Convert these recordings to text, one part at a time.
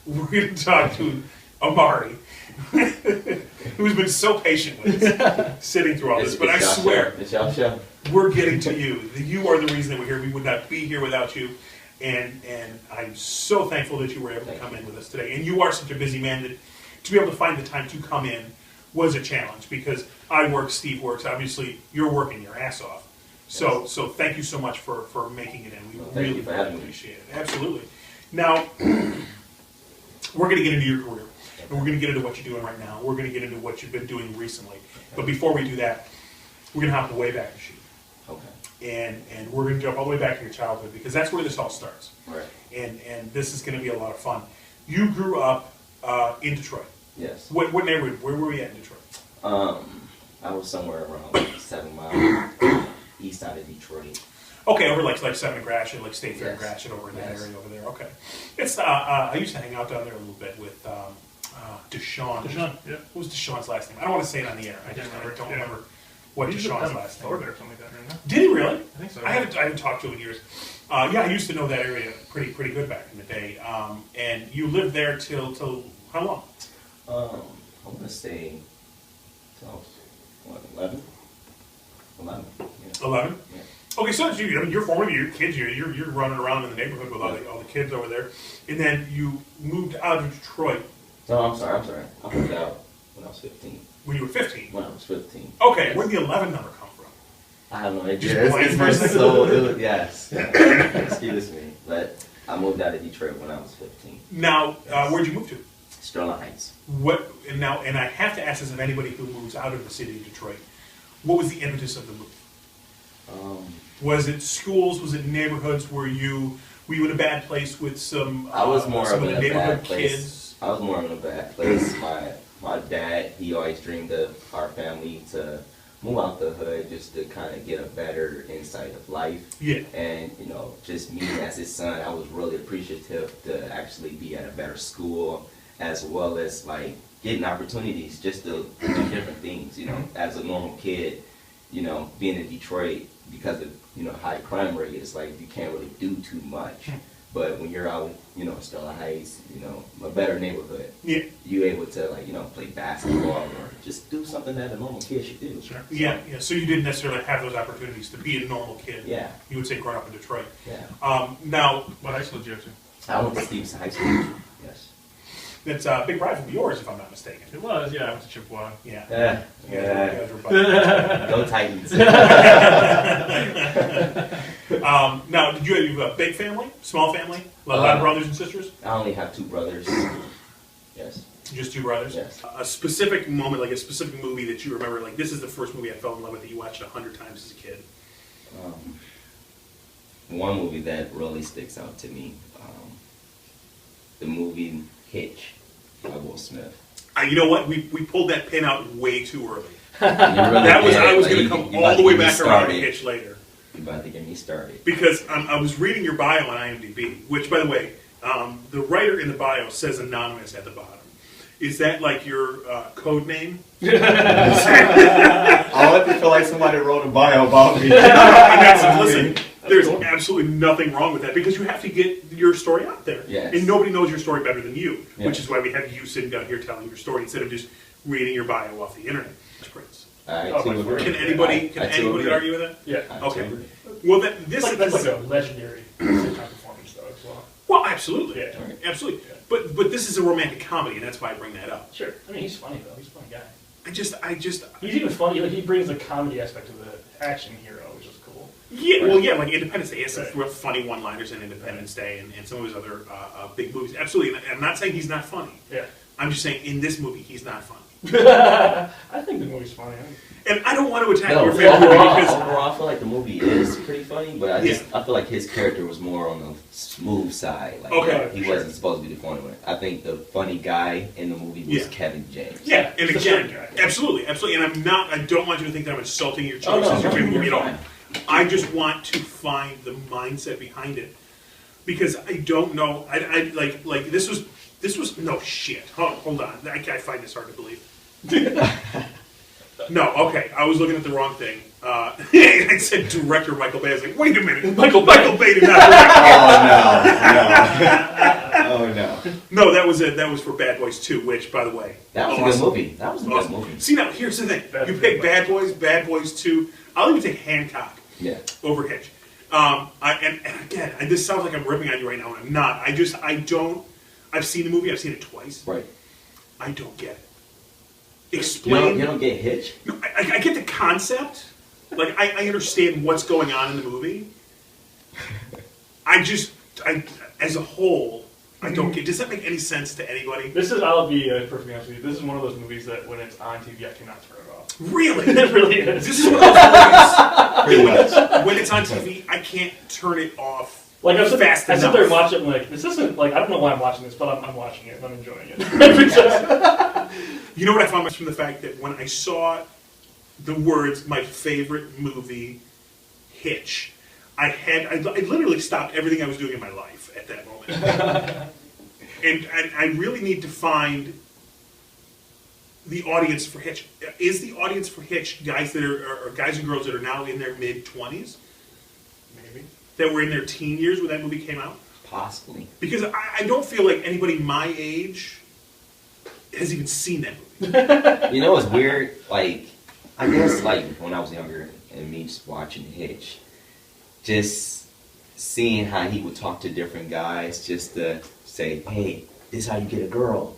We're going to talk to Amari, who's been so patient with us, sitting through all this. But I swear, it's y'all show. We're getting to you. You are the reason that we're here. We would not be here without you. And I'm so thankful that you were able to come in with us today. And you are such a busy man that to be able to find the time to come in was a challenge because I work, Steve works. Obviously, you're working your ass off. So thank you so much for making it in. We really appreciate it. Absolutely. Now, we're going to get into your career. And we're going to get into what you're doing right now. We're going to get into what you've been doing recently. But before we do that, we're going to hop way back to shoot. Okay. And we're going to jump all the way back to your childhood because that's where this all starts. Right. And this is going to be a lot of fun. You grew up in Detroit. Yes. What neighborhood? Where were we at in Detroit? I was somewhere around 7 miles east side of Detroit. Okay, over like 7 and Gratiot, like State Fair and Yes. Gratiot over in that Yes. area over there. Okay. It's I used to hang out down there a little bit with Deshaun. Deshaun, yeah. What was Deshaun's last name? I don't want to say it on the air. I don't remember what Deshaun's last name. Florida or something like that, right now. Did he really? I think so. I haven't talked to him in years. Yeah, I used to know that area pretty good back in the day. And you lived there till how long? I want to say, so, what, 11? 11, yeah. 11? Yeah. Okay, so you're forming your kids. You're running around in the neighborhood with all the kids over there, and then you moved out of Detroit. No, I'm sorry. I moved out when I was 15. When you were 15. When I was 15. Okay, where'd the 11 number come from? I have no idea. Just It's plain been so, yes. Excuse me. But I moved out of Detroit when I was 15. Now, where'd you move to? Sterling Heights. What? And I have to ask this of anybody who moves out of the city of Detroit. What was the impetus of the move? Was it schools? Was it neighborhoods? Were you in a bad place with some? I was more some of the in a neighborhood bad place. kids. I was more in a bad place. My dad, he always dreamed of our family to move out the hood just to kind of get a better insight of life. Yeah. And, just me as his son, I was really appreciative to actually be at a better school as well as, like, getting opportunities just to do different things, as a normal kid, being in Detroit because of, high crime rate, it's like you can't really do too much. But when you're out, Sterling Heights, a better neighborhood, Yeah. you're able to, like, play basketball or just do something that a normal kid should do. Sure. Yeah. So you didn't necessarily have those opportunities to be a normal kid. Yeah. You would say growing up in Detroit. Yeah. Now, What high school did you go to? I went to Stevenson High School. Yes. that's a big rival of yours, if I'm not mistaken. It was, yeah. I went to Chippewa. Yeah. Yeah. You Yeah. guys were buddies. Go Titans. Now, did you have a big family, small family, a lot of brothers and sisters? I only have 2 brothers. Yes. Just 2 brothers? Yes. A specific moment, like a specific movie that you remember, like this is the first movie I fell in love with that you watched 100 times as a kid. One movie that really sticks out to me, the movie Hitch by Will Smith. You know what? We pulled that pin out way too early. Really I was going to come all the way back around to Hitch later. You're about to get me started. Because I was reading your bio on IMDb, which, by the way, the writer in the bio says anonymous at the bottom. Is that like your code name? I want to feel like somebody wrote a bio about me. Listen, there's absolutely nothing wrong with that because you have to get your story out there. Yes. And nobody knows your story better than you, Yes. which is why we have you sitting down here telling your story instead of just reading your bio off the internet. That's great. I too agree. Can anybody I too agree. argue with that? Yeah. I too Okay. agree. Well, this That's like a legendary sitcom performance, though, as well. well, absolutely, Yeah. absolutely. Yeah. But this is a romantic comedy, and that's why I bring that up. Sure. I mean, he's funny, though. He's a funny guy. I just He's even funny. Like, he brings the comedy aspect of the action hero, which is cool. yeah, well, yeah, like Independence Day. He has some Right. real funny one-liners in Independence Day and some of his other big movies. Absolutely, and I'm not saying he's not funny. Yeah. I'm just saying in this movie he's not funny. I think the movie's funny. And I don't want to attack No, your favorite movie because overall, I feel like the movie is pretty funny, but I feel like his character was more on the smooth side. Like, Okay, he sure. wasn't supposed to be the funny one. I think the funny guy in the movie was Yeah. Kevin James. yeah, and He's the again, straight guy. absolutely. And I don't want you to think that I'm insulting your Oh, choices, no, your favorite movie at you're all. fine. I just want to find the mindset behind it because I don't know. I like this was no shit. Hold on, I find this hard to believe. No, okay, I was looking at the wrong thing. I said director Michael Bay. I was like, wait a minute, Michael Bay did not direct. Oh, no. Oh no. No, that was for Bad Boys 2, which, by the way, That was a good movie. That was a good Awesome. movie. See, now here's the thing: That's you a pick good Bad Boys 2. I'll even take Hancock Yeah. over Hitch. And again, this sounds like I'm ripping on you right now, and I'm not. I don't. I've seen the movie. I've seen it twice. Right. I don't get it. You Explain. don't get Hitch? No, I get the concept. Like, I understand what's going on in the movie. As a whole, I don't get. Does that make any sense to anybody? I'll be perfectly honest with you, this is one of those movies that when it's on TV, I cannot turn it off. Really? It really is. This is one of those movies. When it's on TV, I can't turn it off. Like, I sit Fast there and enough. watch it, and like, this isn't, like, I don't know why I'm watching this, but I'm watching it, and I'm enjoying it. You know what I found from the fact that when I saw the words "my favorite movie," Hitch, I literally stopped everything I was doing in my life at that moment. and I really need to find the audience for Hitch. Is the audience for Hitch guys that are guys and girls that are now in their mid-20s? Maybe. That were in their teen years when that movie came out? Possibly. Because I don't feel like anybody my age has even seen that movie. You know what's weird? Like, I guess, like, when I was younger and me just watching Hitch, just seeing how he would talk to different guys just to say, hey, this is how you get a girl.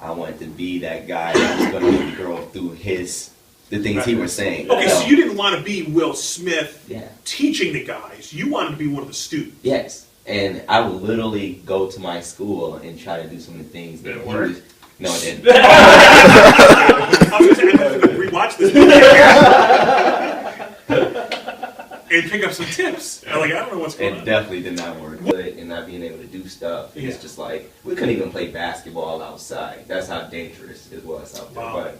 I wanted to be that guy that was going to get the girl through the things he was saying. Okay, so you didn't want to be Will Smith Yeah. teaching the guys. You wanted to be one of the students. Yes. And I would literally go to my school and try to do some of the things that Did it he work? was... No, it didn't. I was going to say, I'm going to rewatch this movie and pick up some tips. I don't know what's going It on. definitely did not work. And not being able to do stuff. Yeah. It's just like, we couldn't even play basketball outside. That's how dangerous it was out there. Wow.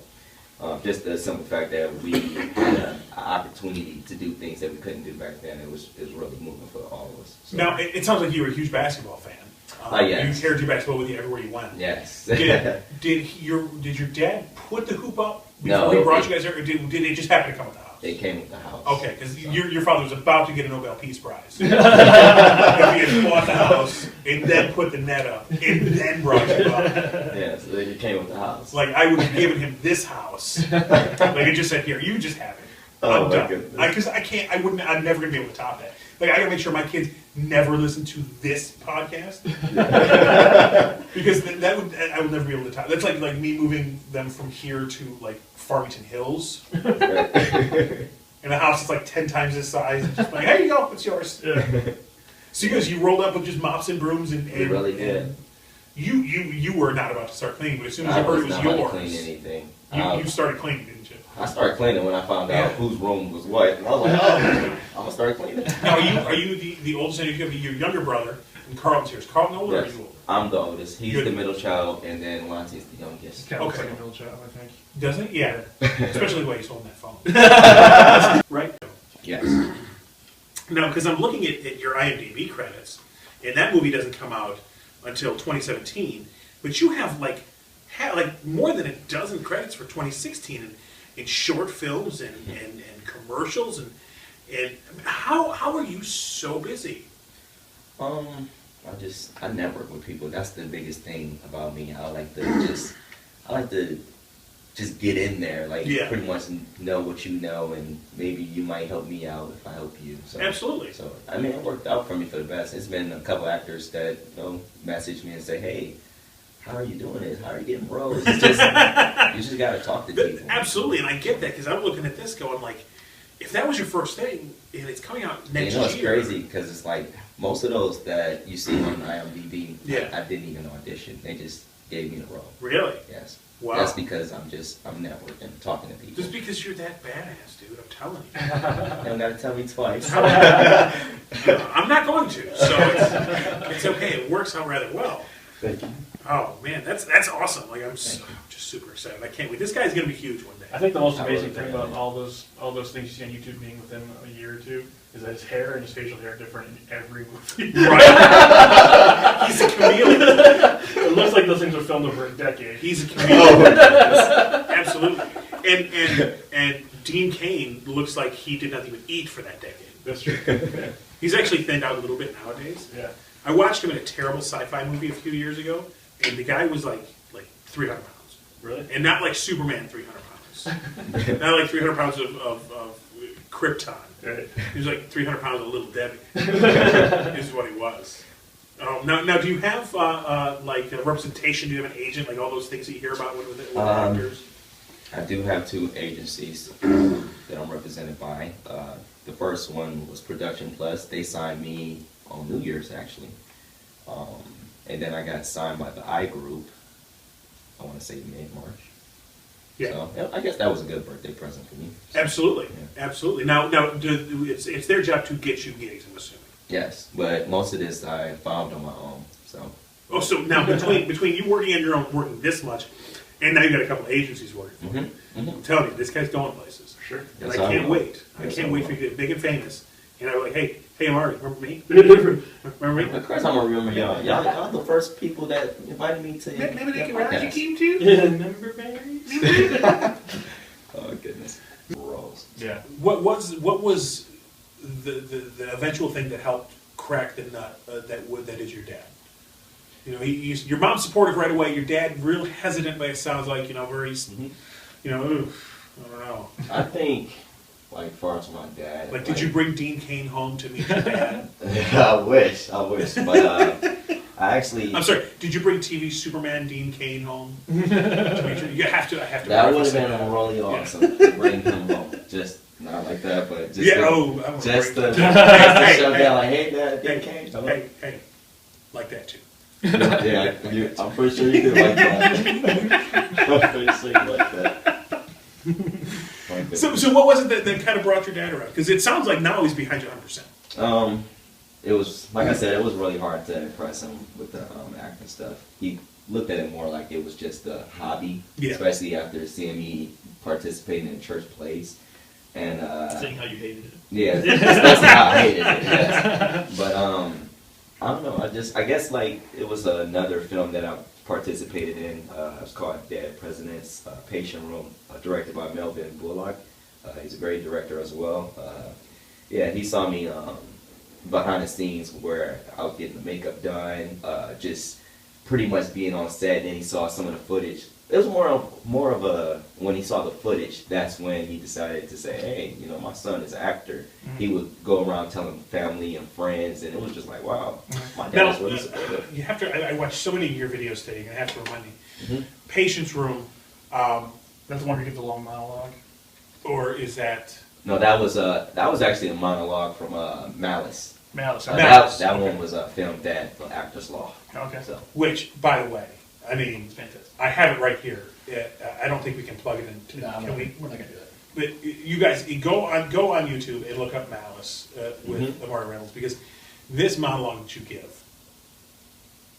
But just the simple fact that we had an opportunity to do things that we couldn't do back then, it was really moving for all of us. So, Now, it sounds like you were a huge basketball fan. Yes. You carried your basketball with you everywhere you went. yes. Did your dad put the hoop up No, before he brought it- you guys there, or did it just happen to come with the house? They came with the house. Okay, because your father was about to get a Nobel Peace Prize. If he had bought the house and then put the net up and then brought you up. Yeah, so they came with the house. Like, I would have given him this house. Like, it just said, here, you just have it. Oh, I'm my done. goodness. Because I'm never going to be able to top that. Like, I got to make sure my kids never listen to this podcast. Because I would never be able to top. That's like me moving them from here to, like, Farmington Hills. And the house is like 10 times this size. And just like, here you go, it's yours. Yeah. So you rolled up with just mops and brooms and It really did. and you were not about to start cleaning, but as soon as I you heard was it was not about to yours, clean anything. you started cleaning, didn't you? I started cleaning when I found Yeah. out whose room was what. And I was like, oh, I'm going to start cleaning. Now, are you the oldest? And you have your younger brother, and Carlton's here. Is Carlton older or are Yes. you older? I'm the oldest. He's Good. the middle child, and then Lonte's the youngest. Kind of Okay. like a middle child, I think. Doesn't it? Yeah. Especially the way he's holding that phone. Right? Yes. Now, because I'm looking at your IMDb credits, and that movie doesn't come out until 2017, but you have like more than a dozen credits for 2016 in short films and commercials and how are you so busy? I network with people. That's the biggest thing about me. I like to just get in there, like Yeah. pretty much know what you know, and maybe you might help me out if I help you. So, Absolutely. So I mean, it worked out for me for the best. It's been a couple actors that message me and say, "Hey, how are you doing this? How are you getting roles?" It's just you just gotta talk to people. Absolutely, and I get that because I'm looking at this going like, if that was your first thing and it's coming out And next you know, it's year, crazy because it's like most of those that you see on IMDb, Yeah. I didn't even audition. They just gave me the role. Really? Yes. Wow. That's because I'm networking, talking to people. Just because you're that badass, dude. I'm telling you. You don't gotta tell me twice. I'm not going to, so it's okay. It works out rather well. Thank you. Oh man, that's awesome. Like I'm just super excited. I can't wait. This guy's gonna be huge one day. I think the most I amazing really thing think about all those things you see on YouTube being within a year or two is that his hair and his facial hair are different in every movie. Right? He's a chameleon. It looks like those things were filmed over a decade. He's a chameleon. Absolutely. And Dean Cain looks like he did not even eat for that decade. That's true. He's actually thinned out a little bit nowadays. Yeah. I watched him in a terrible sci-fi movie a few years ago, and the guy was like 300 pounds. Really? And not like Superman 300 pounds. Not like 300 pounds of Krypton. Right. He was like 300 pounds of Little Debbie. Is what he was. Now, do you have like a representation? Do you have an agent? Like all those things that you hear about with actors? I do have 2 agencies that I'm represented by. The first one was Production Plus. They signed me on New Year's, actually. And then I got signed by the I Group, I want to say mid-March. Yeah. So I guess that was a good birthday present for me. Absolutely. Yeah. Absolutely. Now, it's their job to get you gigs, I'm assuming. Yes, but most of this I found on my own. So. Oh, so now between you working on your own, working this much, and now you got a couple of agencies working for you. I'm telling you, this guy's going places. Sure. And Yes, I can't will. wait. I Yes, can't I wait will. for you to get big and famous. And I'm like, hey, Amari, remember me? Remember me? Of course, I'm gonna remember y'all. Y'all the first people that invited me to. Maybe they your can ride your podcast. team too? Yeah, member berries. Oh goodness. Rolls. Yeah. What was the eventual thing that helped crack the nut that is your dad? You know, your mom's supportive right away. Your dad real hesitant, but it sounds like very, you know, oof, I don't know. I think, like, far as my dad. Like, did you bring Dean Cain home to meet your dad? I wish, but I actually. I'm sorry. Did you bring TV Superman Dean Cain home? To meet I have to. That would preface have been that. really awesome to bring him home. Just not like that, but just Yeah. to, Oh, I wanna just to, break just that. to Hey, show hey, down like, hey, Dad, Hey, Dean Cain. Hello. hey, like that too. Yeah, I'm pretty sure you did like that. I'm pretty sure you like that. Like that. So what was it that kind of brought your dad around? Because it sounds like now he's behind you 100%. It was, like I said, it was really hard to impress him with the acting stuff. He looked at it more like it was just a hobby, Yeah. especially after seeing me participating in church plays. And Saying how you hated it. yeah, that's how I hated it. Yes. But I don't know. I guess like it was another film that I participated in. It was called Dead Presidents Patient Room, directed by Melvin Bullock. He's a great director as well. Yeah, he saw me behind the scenes where I was getting the makeup done, just pretty much being on set. Then he saw some of the footage. It was more of a, when he saw the footage, that's when he decided to say, hey, you know, my son is an actor. He would go around telling family and friends, and it was just like, wow, my dad Now, is really supportive. you have to. I watched so many of your videos today. You're gonna have to remind me. Mhm. Patience Room, That's the one where you get the long monologue. or is that? No, that was actually a monologue from Malice. Malice. Malice. That Okay. one was filmed at the Actors Loft. Okay. So Which, by the way, I mean, It's fantastic. I have it right here. I don't think we can plug it in. No, Can we? we're not gonna do that. But you guys go on YouTube and look up Malice with Mhm. Amari Reynolds, because this monologue that you give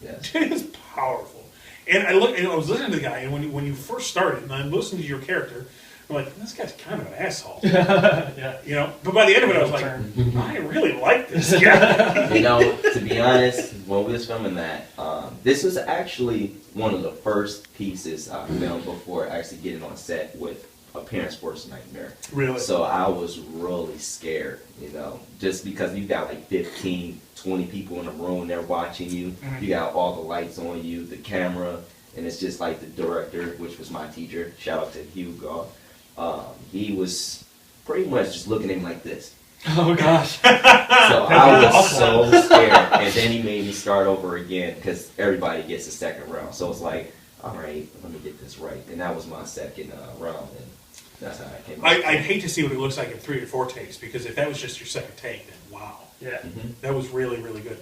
yes. is powerful. And I was listening to the guy, and when you first started, and I'm listening to your character, I'm like, this guy's kind of an asshole, Yeah. you know. But by the end of it, I was like, I really like this guy. You know, to be honest, when we was filming that, this was actually one of the first pieces I filmed before actually getting on set with a parent's worst nightmare. Really? So I was really scared, you know, just because you got like 15, 20 people in the room, they're watching you. You got all the lights on you, the camera, and it's just like the director, which was my teacher. Shout out to Hugh Goff. He was pretty much just looking at me like this. Oh gosh. So I was so scared, and then he made me start over again because everybody gets a second round. So it's like, all right, let me get this right, and that was my second round, and that's how I came. I'd hate to see what it looks like in 3 or 4 takes, because if that was just your second take, then wow, Yeah. Mhm. that was really, really good.